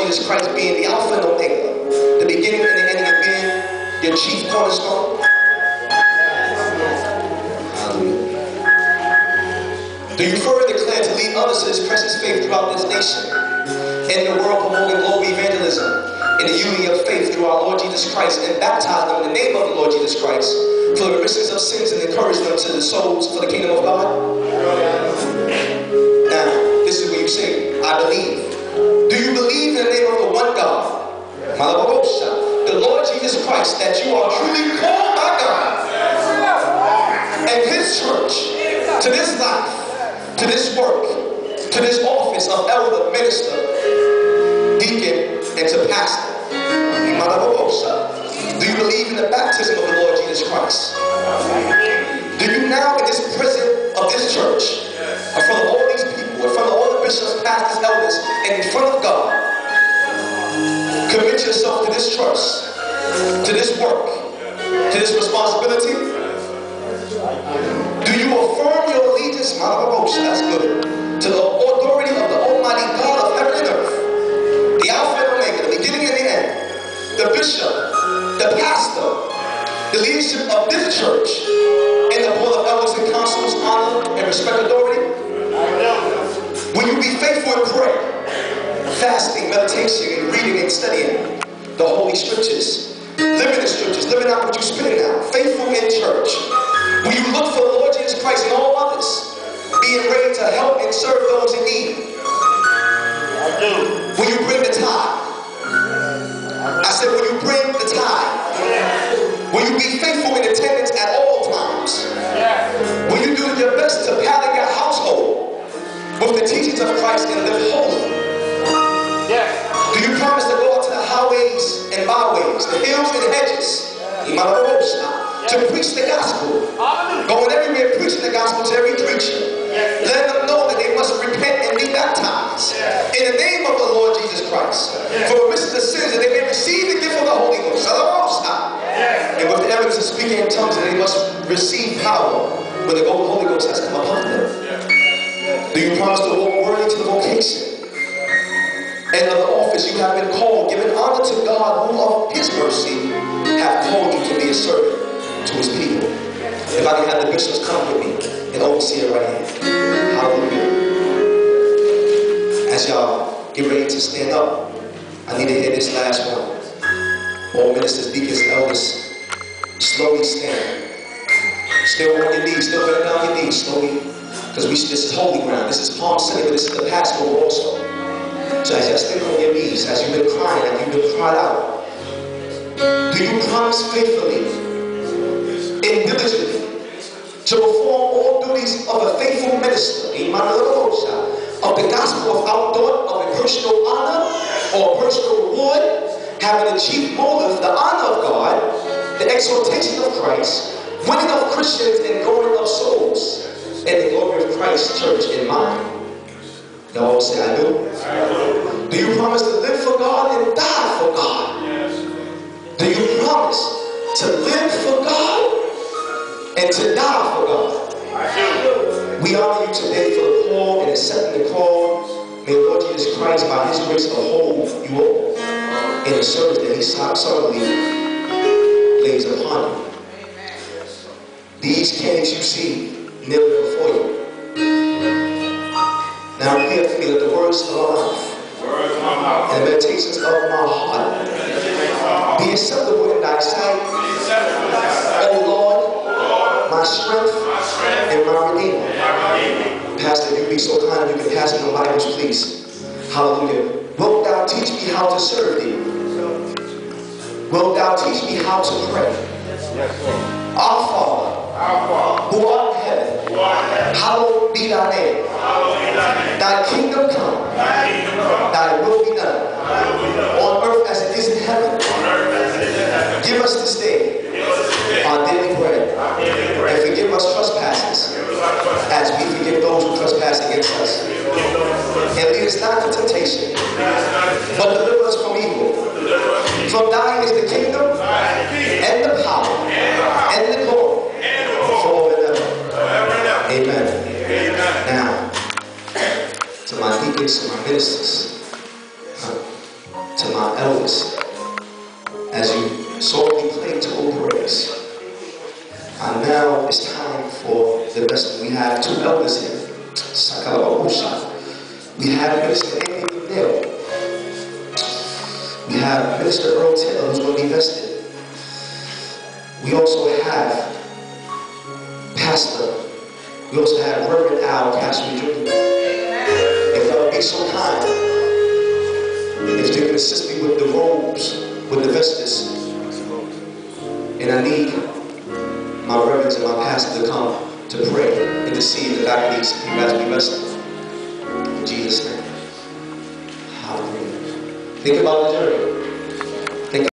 Jesus Christ being the Alpha and Omega, the beginning and the ending, of being your chief cornerstone? Hallelujah. Do you further declare to lead others to this precious faith throughout this nation, in the world, promoting global evangelism in the unity of faith through our Lord Jesus Christ, and baptize them in the name of the Lord Jesus Christ for the remission of sins and encourage them to the souls for the kingdom of God? Now, this is what you say, I believe. Do you believe in the name of the one God, the Lord Jesus Christ, that you are truly called by God and His church to this life, to this work, to this office of elder, minister, deacon, and to pastor? Do you believe in the baptism of the Lord Jesus Christ? Do you now, in this present of this church, in front of all these people, in front of all the bishops, pastors, elders, and in front of God, commit yourself to this trust, to this work, to this responsibility? Do you affirm your allegiance, that's good, to the authority of the Almighty God of heaven and earth, the Alpha and Omega, the beginning and the end, the bishop, the pastor, the leadership of this church, and the board of elders and councils, honor and respect authority? Will you be faithful in prayer, fasting, meditation, and reading and studying the Holy Scriptures, living the Scriptures, living out what you're spitting out, faithful in church? Will you look for the Lord Jesus Christ and all others, being ready to help and serve those in need? I do. Will you bring the tithe? I said, will you bring the tithe? Will you be faithful in attendance at all times? Will you do your best to pattern your household with the teachings of Christ and live holy? Do you promise to go out to the highways and byways, the hills and hedges, to preach the gospel? Going everywhere preaching the gospel to every preacher. Let them know that they must repent and be baptized in the name of the Lord Jesus Christ for the remission of sins, that they may receive the gift of the Holy Ghost. And with the evidence of speaking in tongues, that they must receive power when the Holy Ghost has come upon them. Do you promise to walk worthy to the vocation and of the office you have been called, giving honor to God, who of His mercy have called you to be a servant to His people? If I can have the bishops come with me and oversee it right here. Hallelujah. As y'all get ready to stand up, I need to hear this last one. All ministers, deacons, elders, slowly stand. Still on your knees, still bending down your knees, slowly. Because this is holy ground. This is Palm Sunday, but this is the Passover also. So as you stand on your knees, as you've been crying, as you've been cried out, do you promise faithfully and diligently to perform all duties of a faithful minister of the gospel without thought of a personal honor or personal reward, having the chief motive, the honor of God, the exaltation of Christ, winning of Christians, and going of souls, and the glory of Christ's church in mind? Y'all all say, I do. Do you promise to live for God and die for God? Do you promise to live for God and to die for God? We honor you today for the call and accepting the call. May the Lord Jesus Christ, by His grace, uphold you all in the service that He solemnly lays upon you. These kings you see kneeling before you. Now hear for me that the words of my mouth and the meditations of my heart be acceptable in thy sight, O Lord, my strength and my redeemer. Pastor, if you be so kind, you can pass me the Bibles, please. Hallelujah. Wilt thou teach me how to serve thee? Wilt thou teach me how to pray? Our Father, who art in heaven, hallowed be thy name. Thy kingdom come, thy will be done, on earth as it is in heaven. Give us this day our daily bread, and forgive us trespasses, as we forgive those who trespass against us. And lead us not into temptation, but deliver us from evil. For thine is the kingdom, and the power, and the glory, forever and ever. Amen. Now, to my deacons, to my ministers, to my elders as you solemnly pray to O praise. And now it's time for the rest. We have two elders here. We have Minister Anthony McNeil. We have Minister Earl Taylor, who's going to be vested. We also have Pastor. We also have Reverend Al Castro Jr. If y'all be so kind, if they can assist me with the robes, with the vestus. And I need my reverends and my pastor to come to pray and to see the back needs. You guys be rested. In Jesus' name. Hallelujah. Think about the journey.